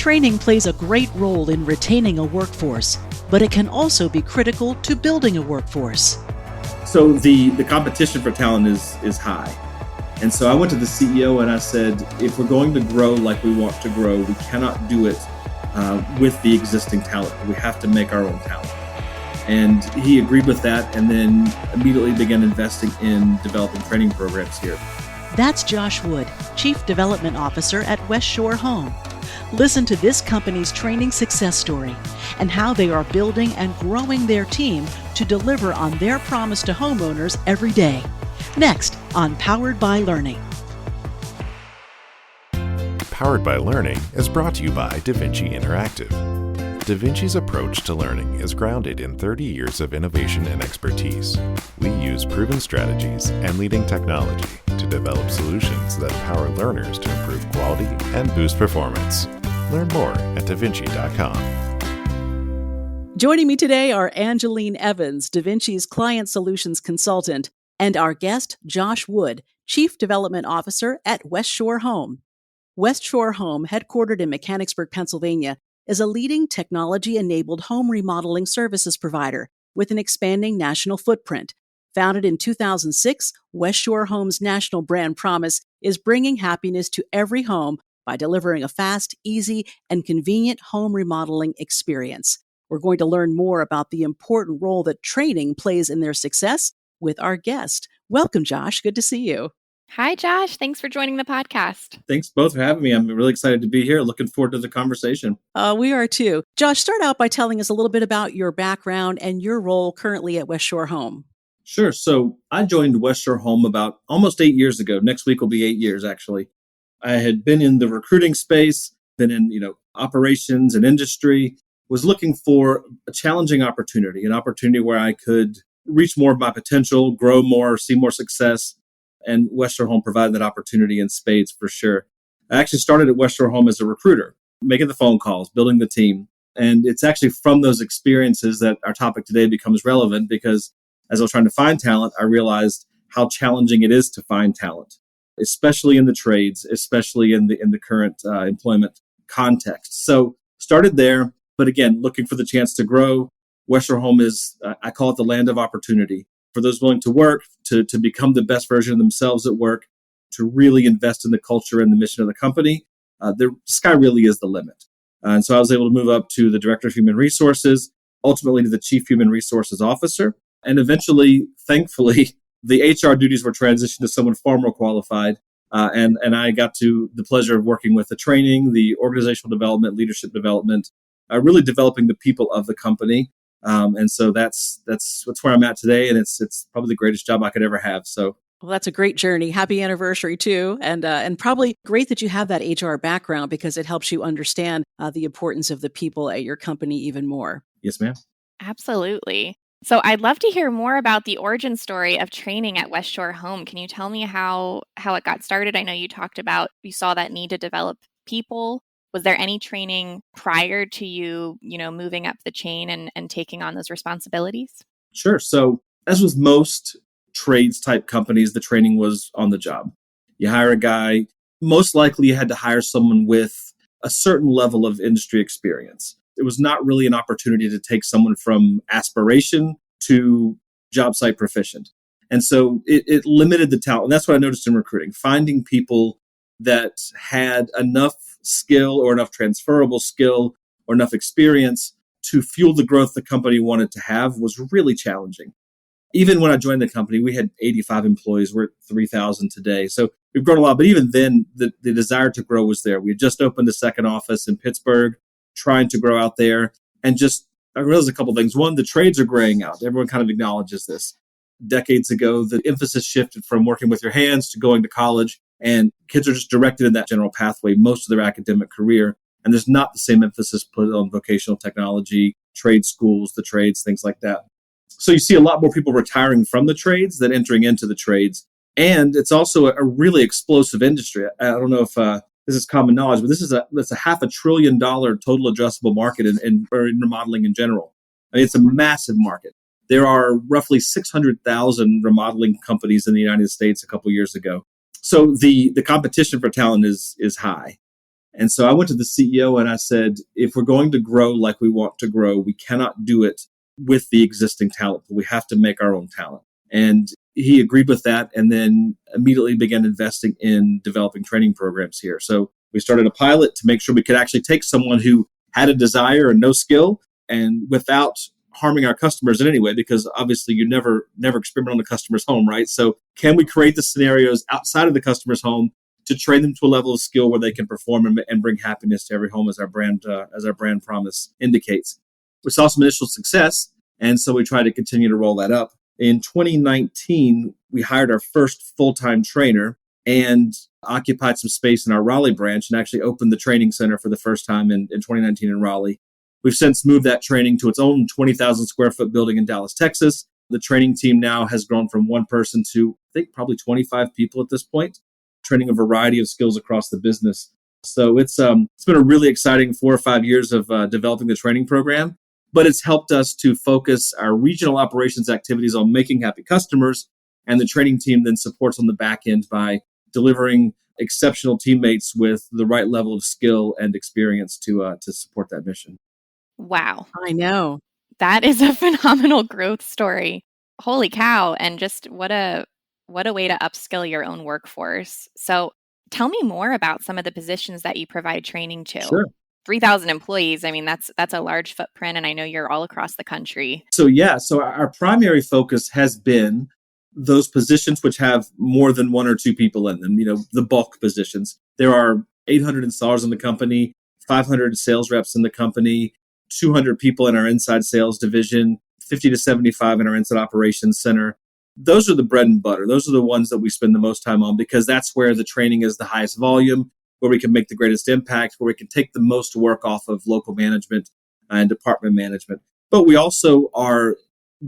Training plays a great role in retaining a workforce, but it can also be critical to building a workforce. So the competition for talent is high. And so I went to the CEO and I said, if we're going to grow like we want to grow, we cannot do it with the existing talent. We have to make our own talent. And he agreed with that and then immediately began investing in developing training programs here. That's Josh Wood, Chief Development Officer at West Shore Home. Listen to this company's training success story and how they are building and growing their team to deliver on their promise to homeowners every day. Next on Powered by Learning. Powered by Learning is brought to you by DaVinci Interactive. DaVinci's approach to learning is grounded in 30 years of innovation and expertise. We use proven strategies and leading technology to develop solutions that empower learners to improve quality and boost performance. Learn more at davinci.com. Joining me today are Angeline Evans, DaVinci's Client Solutions Consultant, and our guest, Josh Wood, Chief Development Officer at West Shore Home. West Shore Home, headquartered in Mechanicsburg, Pennsylvania, is a leading technology-enabled home remodeling services provider with an expanding national footprint. Founded in 2006, West Shore Home's national brand promise is bringing happiness to every home by delivering a fast, easy, and convenient home remodeling experience. We're going to learn more about the important role that training plays in their success with our guest. Welcome, Josh. Good to see you. Hi, Josh. Thanks for joining the podcast. Thanks both for having me. I'm really excited to be here. Looking forward to the conversation. We are too. Josh, start out by telling us a little bit about your background and your role currently at West Shore Home. Sure. So I joined West Shore Home about almost 8 years ago. Next week will be 8 years, actually. I had been in the recruiting space, been in operations and industry, was looking for a challenging opportunity, an opportunity where I could reach more of my potential, grow more, see more success. And West Shore Home provided that opportunity in spades for sure. I actually started at West Shore Home as a recruiter, making the phone calls, building the team. And it's actually from those experiences that our topic today becomes relevant, because as I was trying to find talent, I realized how challenging it is to find talent, especially in the trades, especially in the current employment context. So started there, but again, looking for the chance to grow. West Shore Home is, I call it the land of opportunity for those willing to work, to become the best version of themselves at work, to really invest in the culture and the mission of the company. The sky really is the limit. And so I was able to move up to the Director of Human Resources, ultimately to the Chief Human Resources Officer. And eventually, thankfully, the HR duties were transitioned to someone far more qualified. And I got to the pleasure of working with the training, the organizational development, leadership development, really developing the people of the company. And so that's where I'm at today. And it's probably the greatest job I could ever have. So. Well, that's a great journey. Happy anniversary too. And probably great that you have that HR background, because it helps you understand the importance of the people at your company even more. Yes, ma'am. Absolutely. So I'd love to hear more about the origin story of training at West Shore Home. Can you tell me how it got started? I know you talked about you saw that need to develop people. Was there any training prior to you moving up the chain and taking on those responsibilities? Sure. So as with most trades type companies, the training was on the job. You hire a guy, most likely you had to hire someone with a certain level of industry experience. It was not really an opportunity to take someone from aspiration to job site proficient. And so it limited the talent. And that's what I noticed in recruiting, finding people that had enough skill or enough transferable skill or enough experience to fuel the growth the company wanted to have was really challenging. Even when I joined the company, we had 85 employees. We're at 3,000 today. So we've grown a lot. But even then, the desire to grow was there. We had just opened a second office in Pittsburgh, trying to grow out there. And I realized a couple of things. One, the trades are graying out. Everyone kind of acknowledges this. Decades ago, the emphasis shifted from working with your hands to going to college. And kids are just directed in that general pathway most of their academic career. And there's not the same emphasis put on vocational technology, trade schools, the trades, things like that. So you see a lot more people retiring from the trades than entering into the trades. And it's also a really explosive industry. I don't know if this is common knowledge, but that's a $500 billion total addressable market in remodeling in general. I mean, it's a massive market. There are roughly 600,000 remodeling companies in the United States a couple years ago. So the competition for talent is high. And so I went to the CEO and I said, if we're going to grow like we want to grow, we cannot do it with the existing talent. We have to make our own talent. And he agreed with that and then immediately began investing in developing training programs here. So we started a pilot to make sure we could actually take someone who had a desire and no skill and without harming our customers in any way, because obviously you never experiment on the customer's home, right? So can we create the scenarios outside of the customer's home to train them to a level of skill where they can perform and bring happiness to every home, as our brand promise indicates. We saw some initial success, and so we tried to continue to roll that up. In 2019, we hired our first full-time trainer and occupied some space in our Raleigh branch and actually opened the training center for the first time in 2019 in Raleigh. We've since moved that training to its own 20,000 square foot building in Dallas, Texas. The training team now has grown from one person to, I think, probably 25 people at this point, training a variety of skills across the business. So it's been a really exciting 4 or 5 years of developing the training program, but it's helped us to focus our regional operations activities on making happy customers, and the training team then supports on the back end by delivering exceptional teammates with the right level of skill and experience to support that mission. Wow. I know. That is a phenomenal growth story. Holy cow. And just what a way to upskill your own workforce. So tell me more about some of the positions that you provide training to. Sure. 3,000 employees. I mean, that's a large footprint, and I know you're all across the country. So our primary focus has been those positions which have more than one or two people in them, the bulk positions. There are 800 installers in the company, 500 sales reps in the company, 200 people in our inside sales division, 50 to 75 in our inside operations center. Those are the bread and butter. Those are the ones that we spend the most time on because that's where the training is the highest volume, where we can make the greatest impact, where we can take the most work off of local management and department management. But we also are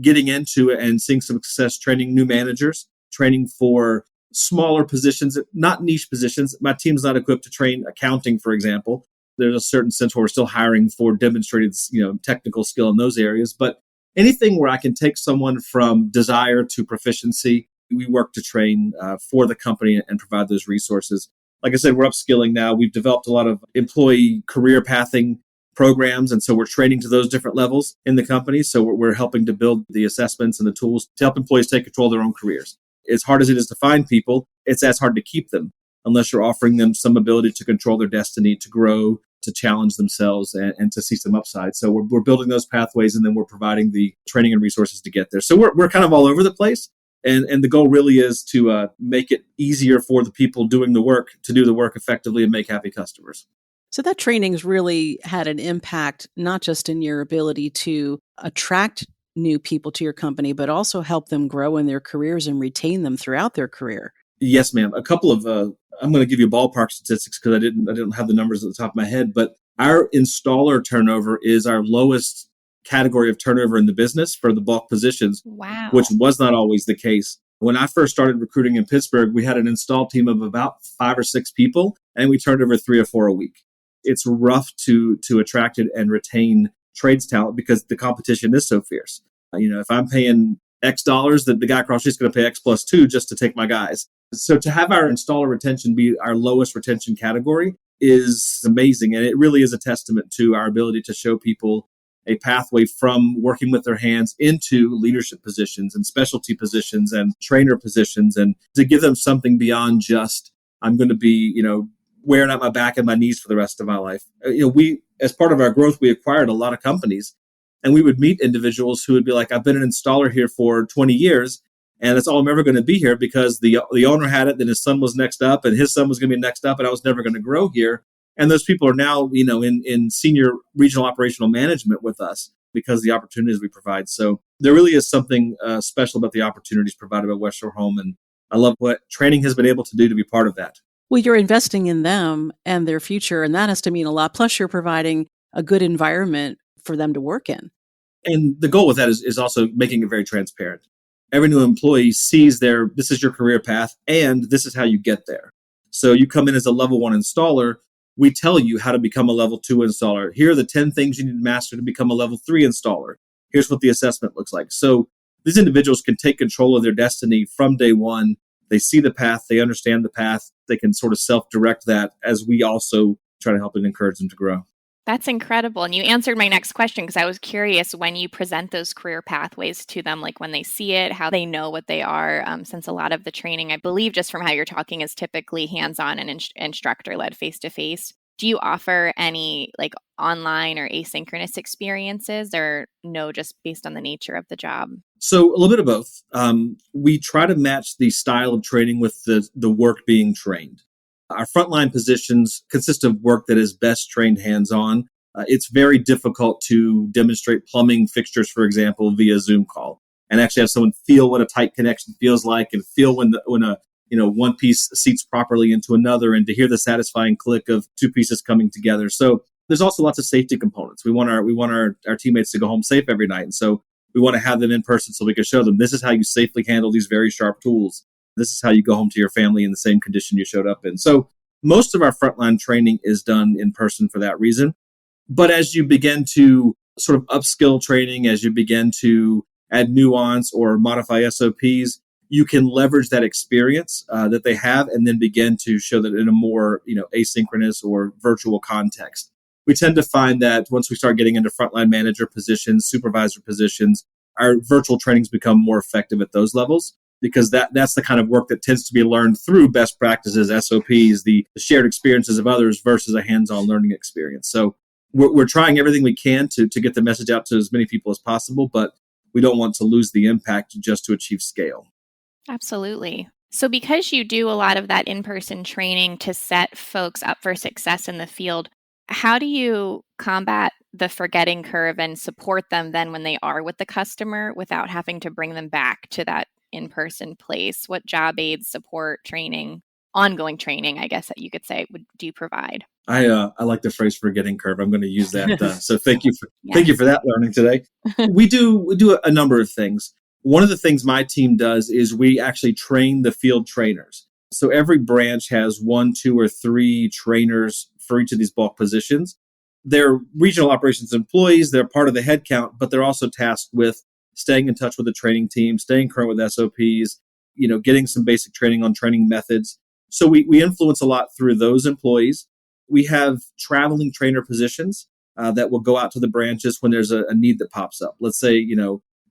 getting into and seeing some success training new managers, training for smaller positions, not niche positions. My team's not equipped to train accounting, for example. There's a certain sense where we're still hiring for demonstrated, technical skill in those areas. But anything where I can take someone from desire to proficiency, we work to train for the company and provide those resources. Like I said, we're upskilling now. We've developed a lot of employee career pathing programs, and so we're training to those different levels in the company. So we're helping to build the assessments and the tools to help employees take control of their own careers. As hard as it is to find people, it's as hard to keep them unless you're offering them some ability to control their destiny, to grow, to challenge themselves, and to see some upside. So we're building those pathways, and then we're providing the training and resources to get there. So we're kind of all over the place. And the goal really is to make it easier for the people doing the work to do the work effectively and make happy customers. So that training's really had an impact, not just in your ability to attract new people to your company, but also help them grow in their careers and retain them throughout their career. Yes, ma'am. A couple of, I'm going to give you ballpark statistics because I didn't have the numbers at the top of my head, but our installer turnover is our lowest category of turnover in the business for the bulk positions, Wow. which was not always the case. When I first started recruiting in Pittsburgh, we had an install team of about 5 or 6 people, and we turned over 3 or 4 a week. It's rough to attract and retain trades talent because the competition is so fierce. If I'm paying X dollars, the guy across the street is going to pay X plus 2 just to take my guys. So to have our installer retention be our lowest retention category is amazing. And it really is a testament to our ability to show people a pathway from working with their hands into leadership positions and specialty positions and trainer positions, and to give them something beyond just, I'm going to be, wearing out my back and my knees for the rest of my life. We, as part of our growth, we acquired a lot of companies, and we would meet individuals who would be like, I've been an installer here for 20 years, and that's all I'm ever going to be here because the owner had it, then his son was next up, and his son was going to be next up, and I was never going to grow here. And those people are now, in senior regional operational management with us because of the opportunities we provide. So there really is something special about the opportunities provided by West Shore Home, and I love what training has been able to do to be part of that. Well, you're investing in them and their future, and that has to mean a lot. Plus, you're providing a good environment for them to work in. And the goal with that is also making it very transparent. Every new employee sees this is your career path, and this is how you get there. So you come in as a level 1 installer, we tell you how to become a level 2 installer. Here are the 10 things you need to master to become a level 3 installer. Here's what the assessment looks like. So these individuals can take control of their destiny from day one. They see the path, they understand the path, they can sort of self-direct that as we also try to help and encourage them to grow. That's incredible. And you answered my next question because I was curious when you present those career pathways to them, like when they see it, how they know what they are, since a lot of the training, I believe, just from how you're talking, is typically hands-on and instructor-led face-to-face. Do you offer any like online or asynchronous experiences, or no, just based on the nature of the job? So a little bit of both. We try to match the style of training with the work being trained. Our frontline positions consist of work that is best trained hands-on. It's very difficult to demonstrate plumbing fixtures, for example, via Zoom call, and actually have someone feel what a tight connection feels like, and feel when a one piece seats properly into another, and to hear the satisfying click of two pieces coming together. So there's also lots of safety components. We want our teammates to go home safe every night, and so we want to have them in person so we can show them this is how you safely handle these very sharp tools. This is how you go home to your family in the same condition you showed up in. So most of our frontline training is done in person for that reason. But as you begin to sort of upskill training, as you begin to add nuance or modify SOPs, you can leverage that experience that they have and then begin to show that in a more asynchronous or virtual context. We tend to find that once we start getting into frontline manager positions, supervisor positions, our virtual trainings become more effective at those levels, because that's the kind of work that tends to be learned through best practices, SOPs, the shared experiences of others versus a hands-on learning experience. So we're trying everything we can to get the message out to as many people as possible, but we don't want to lose the impact just to achieve scale. Absolutely. So because you do a lot of that in-person training to set folks up for success in the field, how do you combat the forgetting curve and support them then when they are with the customer without having to bring them back to that in-person place? What job aids, support, training, ongoing training, I guess that you could say, do you provide? I like the phrase "forgetting curve." I'm going to use that. So thank you Yes. for that learning today. We do a number of things. One of the things my team does is we actually train the field trainers. So every branch has 1, 2, or 3 trainers for each of these bulk positions. They're regional operations employees. They're part of the headcount, but they're also tasked with staying in touch with the training team, staying current with SOPs, getting some basic training on training methods. So we influence a lot through those employees. We have traveling trainer positions that will go out to the branches when there's a need that pops up. Let's say,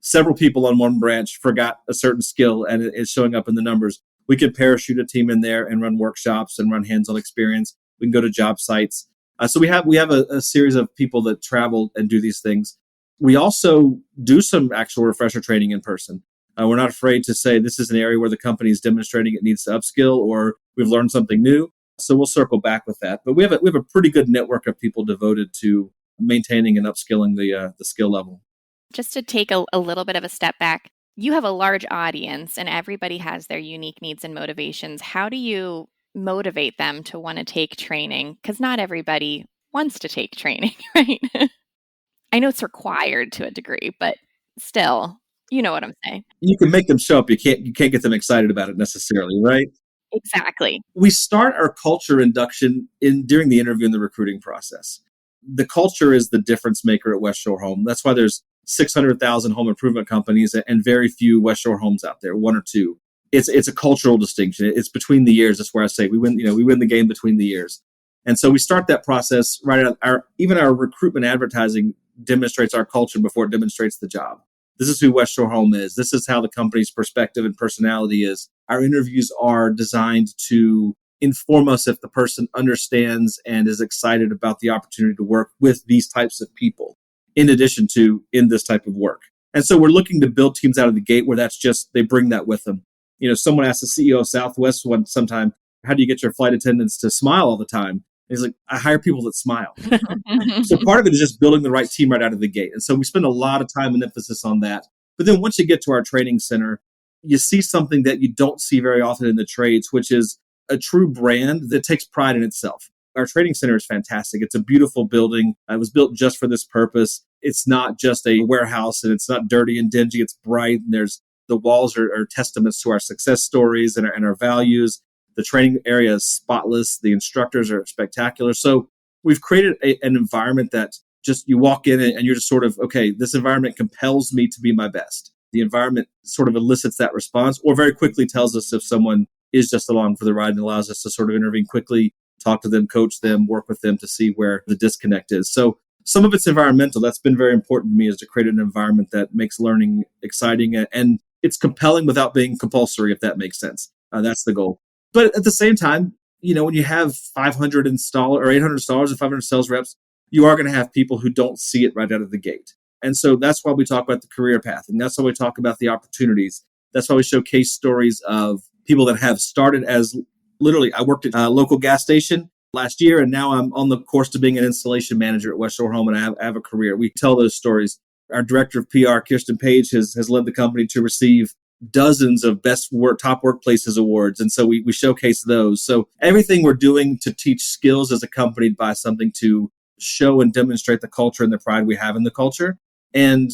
several people on one branch forgot a certain skill and it's showing up in the numbers. We could parachute a team in there and run workshops and run hands-on experience. We can go to job sites. So we have a series of people that travel and do these things. We also do some actual refresher training in person. We're not afraid to say this is an area where the company is demonstrating it needs to upskill or we've learned something new. So we'll circle back with that. But we have a pretty good network of people devoted to maintaining and upskilling the skill level. Just to take a little bit of a step back, you have a large audience and everybody has their unique needs and motivations. How do you motivate them to want to take training? Because not everybody wants to take training, right? I know it's required to a degree, but still, you know what I'm saying. You can make them show up. You can't get them excited about it necessarily, right? Exactly. We start our culture induction during the interview and the recruiting process. The culture is the difference maker at West Shore Home. That's why there's 600,000 home improvement companies and very few West Shore Homes out there, 1 or 2. It's a cultural distinction. It's between the years. That's where I say we win the game between the years. And so we start that process right at our recruitment advertising demonstrates our culture before it demonstrates the job. This is who West Shore Home is. This is how the company's perspective and personality is. Our interviews are designed to inform us if the person understands and is excited about the opportunity to work with these types of people, in addition to in this type of work. And so we're looking to build teams out of the gate where that's just, they bring that with them. Someone asked the CEO of Southwest sometime, how do you get your flight attendants to smile all the time? And he's like, I hire people that smile. So part of it is just building the right team right out of the gate. And so we spend a lot of time and emphasis on that. But then once you get to our training center, you see something that you don't see very often in the trades, which is a true brand that takes pride in itself. Our training center is fantastic. It's a beautiful building. It was built just for this purpose. It's not just a warehouse and it's not dirty and dingy. It's bright. And the walls are testaments to our success stories and our values. The training area is spotless. The instructors are spectacular. So we've created an environment that just you walk in and you're just sort of, okay, this environment compels me to be my best. The environment sort of elicits that response or very quickly tells us if someone is just along for the ride and allows us to sort of intervene quickly talk to them, coach them, work with them to see where the disconnect is. So some of it's environmental. That's been very important to me, is to create an environment that makes learning exciting and it's compelling without being compulsory, if that makes sense. That's the goal. But at the same time, when you have 500 or 800 installers and 500 sales reps, you are going to have people who don't see it right out of the gate. And so that's why we talk about the career path. And that's why we talk about the opportunities. That's why we show case stories of people that have started as literally, I worked at a local gas station last year, and now I'm on the course to being an installation manager at West Shore Home, and I have a career. We tell those stories. Our director of PR, Kirsten Page, has led the company to receive dozens of top workplaces awards. And so we showcase those. So everything we're doing to teach skills is accompanied by something to show and demonstrate the culture and the pride we have in the culture. And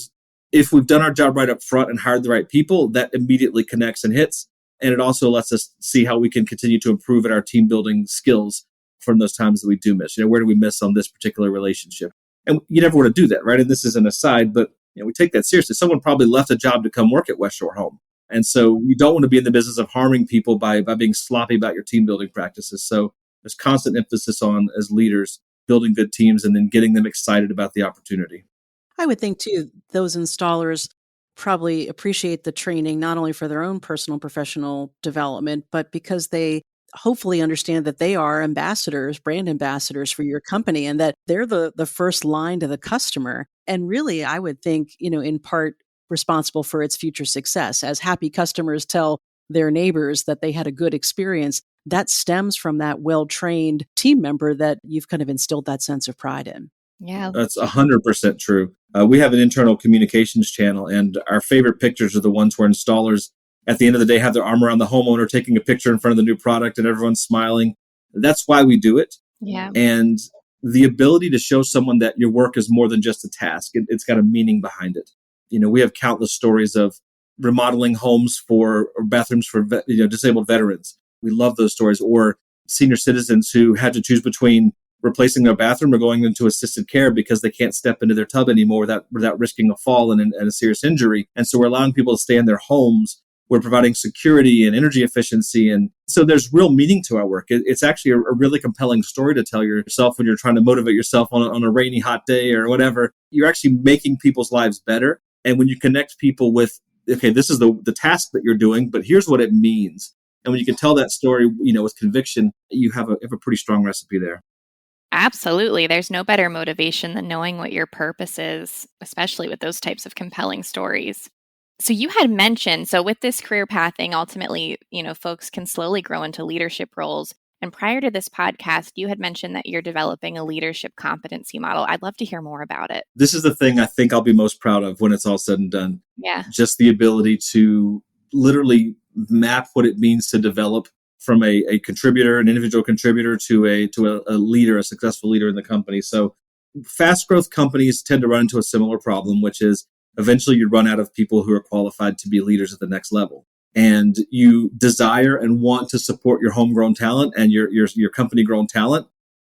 if we've done our job right up front and hired the right people, that immediately connects and hits. And it also lets us see how we can continue to improve at our team building skills from those times that we do miss. Where do we miss on this particular relationship? And you never want to do that, right? And this is an aside, but we take that seriously. Someone probably left a job to come work at West Shore Home. And so you don't want to be in the business of harming people by being sloppy about your team building practices. So there's constant emphasis on, as leaders, building good teams and then getting them excited about the opportunity. I would think, too, those installers probably appreciate the training, not only for their own personal and professional development, but because they hopefully understand that they are ambassadors, brand ambassadors for your company, and that they're the first line to the customer. And really, I would think, in part responsible for its future success. As happy customers tell their neighbors that they had a good experience, that stems from that well-trained team member that you've kind of instilled that sense of pride in. Yeah. That's 100% true. We have an internal communications channel, and our favorite pictures are the ones where installers at the end of the day have their arm around the homeowner, taking a picture in front of the new product and everyone's smiling. That's why we do it. Yeah. And the ability to show someone that your work is more than just a task. It's got a meaning behind it. We have countless stories of remodeling homes or bathrooms for disabled veterans. We love those stories. Or senior citizens who had to choose between replacing their bathroom or going into assisted care because they can't step into their tub anymore without risking a fall and a serious injury. And so we're allowing people to stay in their homes. We're providing security and energy efficiency. And so there's real meaning to our work. It's actually a really compelling story to tell yourself when you're trying to motivate yourself on a rainy, hot day or whatever. You're actually making people's lives better. And when you connect people with, okay, this is the task that you're doing, but here's what it means. And when you can tell that story, with conviction, you have a pretty strong recipe there. Absolutely. There's no better motivation than knowing what your purpose is, especially with those types of compelling stories. So you had mentioned, with this career pathing, ultimately, folks can slowly grow into leadership roles. And prior to this podcast, you had mentioned that you're developing a leadership competency model. I'd love to hear more about it. This is the thing I think I'll be most proud of when it's all said and done. Yeah. Just the ability to literally map what it means to develop from a contributor, an individual contributor, to a leader, a successful leader in the company. So fast growth companies tend to run into a similar problem, which is eventually you run out of people who are qualified to be leaders at the next level. And you desire and want to support your homegrown talent and your company grown talent.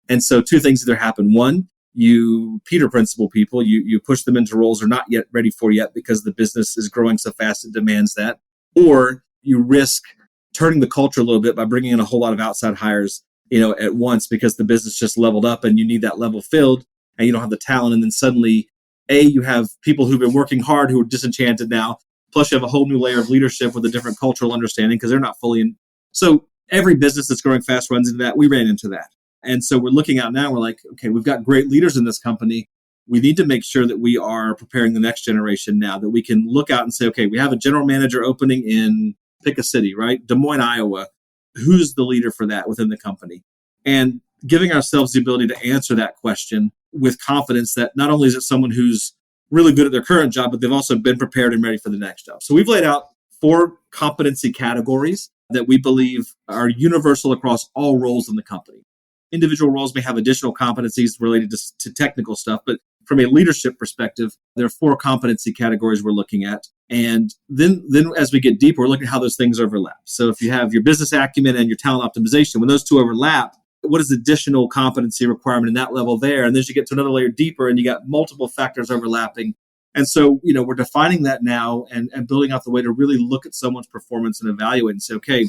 And so two things either happen. One, you Peter Principle people, you push them into roles they're not yet ready for yet because the business is growing so fast it demands that. Or you risk turning the culture a little bit by bringing in a whole lot of outside hires, at once because the business just leveled up and you need that level filled and you don't have the talent. And then suddenly, you have people who've been working hard who are disenchanted now. Plus, you have a whole new layer of leadership with a different cultural understanding because they're not fully in. So every business that's growing fast runs into that. We ran into that. And so we're looking out now. We're like, okay, we've got great leaders in this company. We need to make sure that we are preparing the next generation now, that we can look out and say, okay, we have a general manager opening in, pick a city, right? Des Moines, Iowa. Who's the leader for that within the company? And giving ourselves the ability to answer that question with confidence that not only is it someone who's really good at their current job, but they've also been prepared and ready for the next job. So we've laid out 4 competency categories that we believe are universal across all roles in the company. Individual roles may have additional competencies related to technical stuff, but from a leadership perspective, there are 4 competency categories we're looking at. And then as we get deeper, we're looking at how those things overlap. So if you have your business acumen and your talent optimization, when those two overlap, what is the additional competency requirement in that level there? And then you get to another layer deeper and you got multiple factors overlapping. And so, we're defining that now and building out the way to really look at someone's performance and evaluate and say, okay,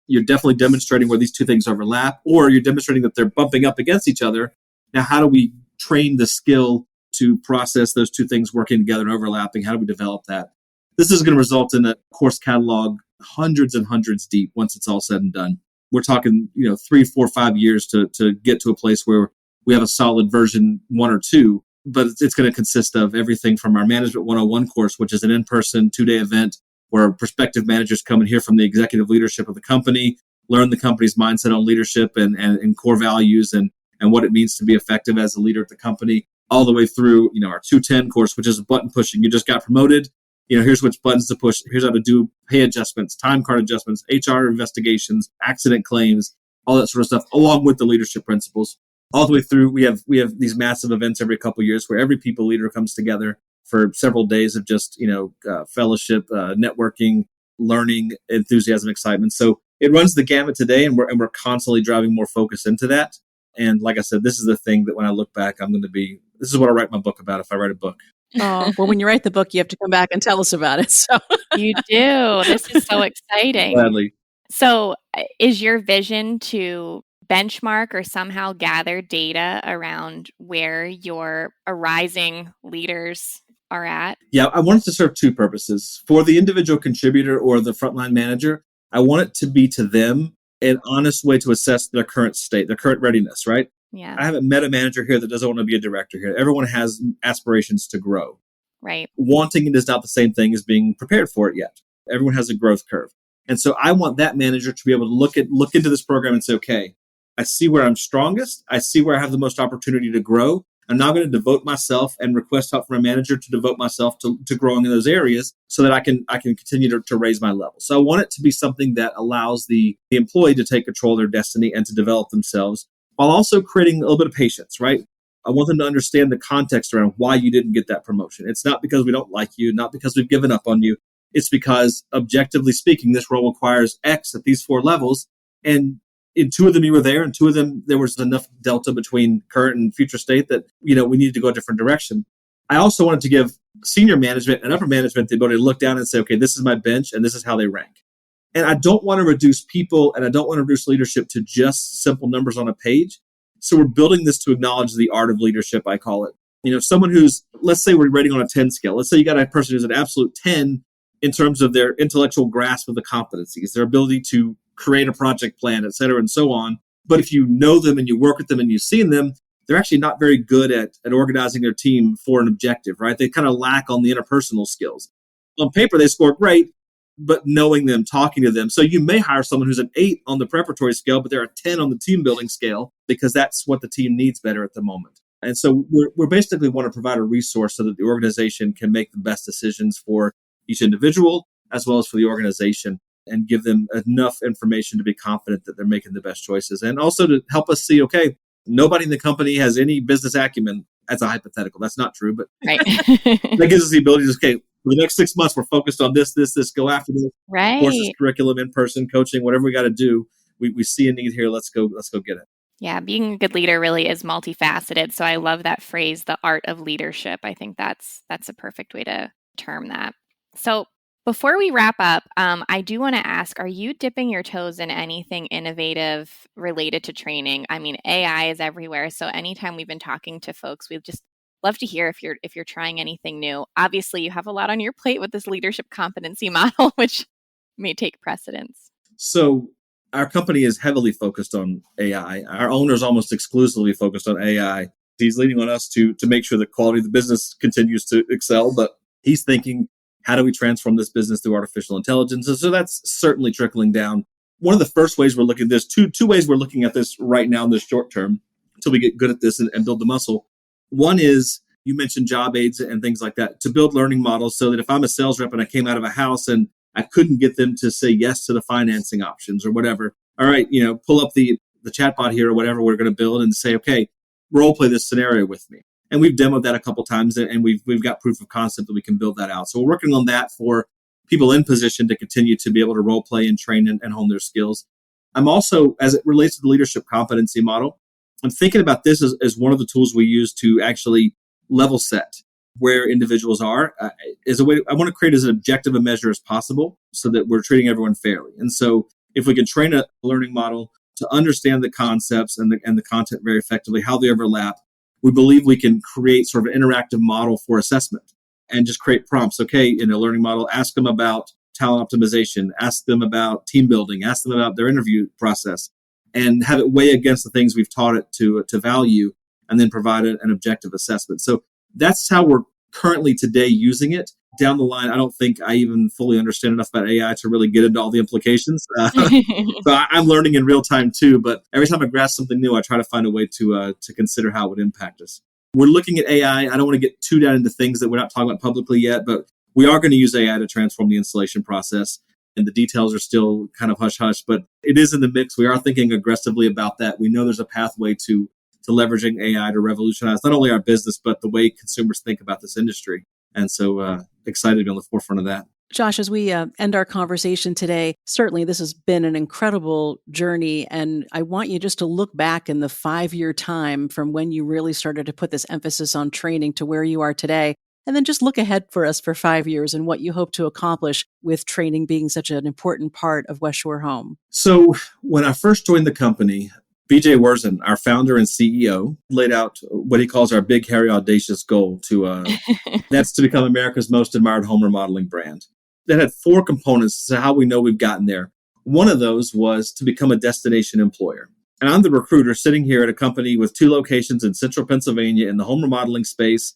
You're definitely demonstrating where these two things overlap, or you're demonstrating that they're bumping up against each other. Now, how do we train the skill to process those two things working together and overlapping? How do we develop that? This is going to result in a course catalog hundreds and hundreds deep once it's all said and done. We're talking, 3, 4, 5 years to get to a place where we have a solid version 1 or 2, but it's going to consist of everything from our Management 101 course, which is an in-person 2-day event where prospective managers come and hear from the executive leadership of the company, learn the company's mindset on leadership and core values and what it means to be effective as a leader at the company, all the way through, our 210 course, which is button pushing. You just got promoted. Here's which buttons to push. Here's how to do pay adjustments, time card adjustments, HR investigations, accident claims, all that sort of stuff, along with the leadership principles. All the way through, we have these massive events every couple of years where every people leader comes together for several days of just, fellowship, networking, learning, enthusiasm, excitement. So it runs the gamut today, and we're constantly driving more focus into that. And like I said, this is the thing that when I look back, this is what I write my book about if I write a book. Oh, well, when you write the book, you have to come back and tell us about it. So You do. This is so exciting. Gladly. So is your vision to benchmark or somehow gather data around where your arising leaders are at? Yeah, I want it to serve two purposes. For the individual contributor or the frontline manager, I want it to be to them an honest way to assess their current state, their current readiness, right? Yeah. I haven't met a manager here that doesn't want to be a director here. Everyone has aspirations to grow. Right. Wanting it is not the same thing as being prepared for it yet. Everyone has a growth curve. And so I want that manager to be able to look into this program and say, okay, I see where I'm strongest. I see where I have the most opportunity to grow. I'm now going to devote myself and request help from a manager to devote myself to growing in those areas so that I can continue to raise my level. So I want it to be something that allows the employee to take control of their destiny and to develop themselves while also creating a little bit of patience, right? I want them to understand the context around why you didn't get that promotion. It's not because we don't like you, not because we've given up on you. It's because, objectively speaking, this role requires X at these 4 levels. And in 2 of them, you were there. In 2 of them, there was enough delta between current and future state that, we needed to go a different direction. I also wanted to give senior management and upper management the ability to look down and say, okay, this is my bench and this is how they rank. And I don't want to reduce people and I don't want to reduce leadership to just simple numbers on a page. So we're building this to acknowledge the art of leadership, I call it. Someone who's, let's say we're rating on a 10 scale. Let's say you got a person who's an absolute 10 in terms of their intellectual grasp of the competencies, their ability to create a project plan, et cetera, and so on. But if you know them and you work with them and you've seen them, they're actually not very good at organizing their team for an objective, right? They kind of lack on the interpersonal skills. On paper, they score great, but knowing them, talking to them. So you may hire someone who's an 8 on the preparatory scale, but they're a 10 on the team building scale because that's what the team needs better at the moment. And so we're basically want to provide a resource so that the organization can make the best decisions for each individual as well as for the organization and give them enough information to be confident that they're making the best choices. And also to help us see, okay, nobody in the company has any business acumen. That's a hypothetical. That's not true, but Right. that gives us the ability to, okay, for the next 6 months, we're focused on this, go after this. Right. Courses, curriculum, in-person coaching, whatever we got to do. We see a need here. Let's go get it. Yeah, being a good leader really is multifaceted. So I love that phrase, the art of leadership. I think that's a perfect way to term that. So before we wrap up, I do want to ask, are you dipping your toes in anything innovative related to training? I mean, AI is everywhere. So anytime we've been talking to folks, we'd just love to hear if you're trying anything new. Obviously, you have a lot on your plate with this leadership competency model, which may take precedence. So our company is heavily focused on AI. Our owner is almost exclusively focused on AI. He's leaning on us to make sure the quality of the business continues to excel, but he's thinking, how do we transform this business through artificial intelligence? And so that's certainly trickling down. One of the first ways we're looking at this, two ways we're looking at this right now in the short term until we get good at this and build the muscle. One is, you mentioned job aids and things like that, to build learning models so that if I'm a sales rep and I came out of a house and I couldn't get them to say yes to the financing options or whatever, all right, pull up the chatbot here or whatever we're going to build and say, okay, role play this scenario with me. And we've demoed that a couple of times and we've got proof of concept that we can build that out. So we're working on that for people in position to continue to be able to role play and train and hone their skills. I'm also, as it relates to the leadership competency model, I'm thinking about this as one of the tools we use to actually level set where individuals are. Is a way I want to create as objective a measure as possible so that we're treating everyone fairly. And so if we can train a learning model to understand the concepts and the content very effectively, how they overlap, we believe we can create sort of an interactive model for assessment and just create prompts. Okay, in a learning model, ask them about talent optimization, ask them about team building, ask them about their interview process, and have it weigh against the things we've taught it to value, and then provide an objective assessment. So that's how we're currently today using it. Down the line, I don't think I even fully understand enough about AI to really get into all the implications. So I'm learning in real time too, but every time I grasp something new, I try to find a way to consider how it would impact us. We're looking at AI. I don't want to get too down into things that we're not talking about publicly yet, but we are going to use AI to transform the installation process. And the details are still kind of hush-hush, but it is in the mix. We are thinking aggressively about that. We know there's a pathway to leveraging AI to revolutionize not only our business, but the way consumers think about this industry. And so excited to be on the forefront of that. Josh, as we end our conversation today, certainly this has been an incredible journey. And I want you just to look back in the 5-year time from when you really started to put this emphasis on training to where you are today. And then just look ahead for us for 5 years and what you hope to accomplish with training being such an important part of West Shore Home. So when I first joined the company, BJ Worzen, our founder and CEO, laid out what he calls our big, hairy, audacious goal that's to become America's most admired home remodeling brand. That had 4 components to how we know we've gotten there. One of those was to become a destination employer. And I'm the recruiter sitting here at a company with 2 locations in central Pennsylvania in the home remodeling space,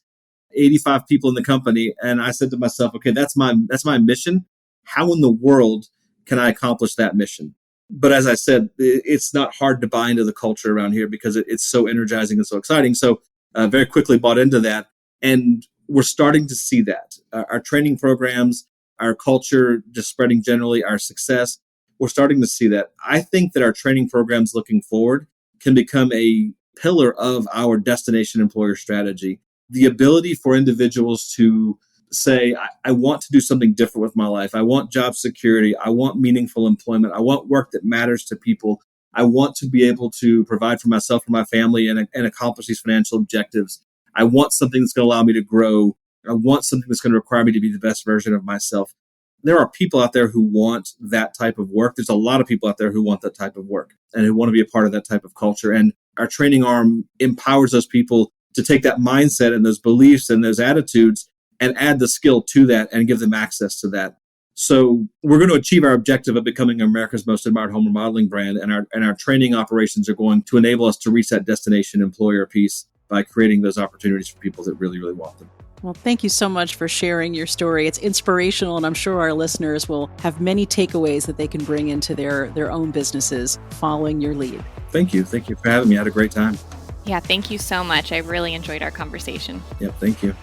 85 people in the company. And I said to myself, okay, that's my mission. How in the world can I accomplish that mission? But as I said, it's not hard to buy into the culture around here because it's so energizing and so exciting. So very quickly bought into that. And we're starting to see that. Our training programs, our culture just spreading generally, our success, we're starting to see that. I think that our training programs looking forward can become a pillar of our destination employer strategy. The ability for individuals to say, I want to do something different with my life. I want job security. I want meaningful employment. I want work that matters to people. I want to be able to provide for myself and my family and accomplish these financial objectives. I want something that's going to allow me to grow. I want something that's going to require me to be the best version of myself. There are people out there who want that type of work. There's a lot of people out there who want that type of work and who want to be a part of that type of culture. And our training arm empowers those people to take that mindset and those beliefs and those attitudes and add the skill to that and give them access to that. So we're going to achieve our objective of becoming America's most admired home remodeling brand, and our training operations are going to enable us to reach that destination employer piece by creating those opportunities for people that really, really want them. Well, thank you so much for sharing your story. It's inspirational, and I'm sure our listeners will have many takeaways that they can bring into their own businesses following your lead. Thank you. Thank you for having me. I had a great time. Yeah, thank you so much. I really enjoyed our conversation. Yep, thank you.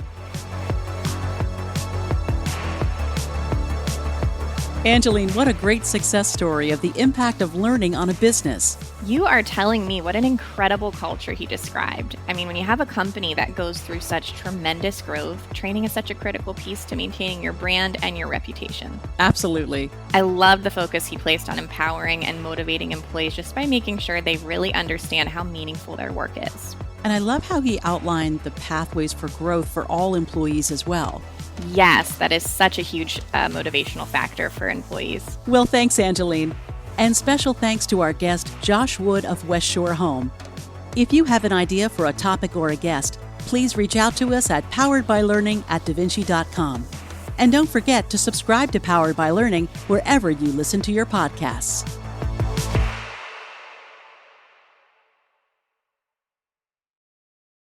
Angeline, what a great success story of the impact of learning on a business. You are telling me what an incredible culture he described. I mean, when you have a company that goes through such tremendous growth, training is such a critical piece to maintaining your brand and your reputation. Absolutely. I love the focus he placed on empowering and motivating employees just by making sure they really understand how meaningful their work is. And I love how he outlined the pathways for growth for all employees as well. Yes, that is such a huge motivational factor for employees. Well, thanks, Angeline. And special thanks to our guest, Josh Wood of West Shore Home. If you have an idea for a topic or a guest, please reach out to us at poweredbylearning@davinci.com. And don't forget to subscribe to Powered by Learning wherever you listen to your podcasts.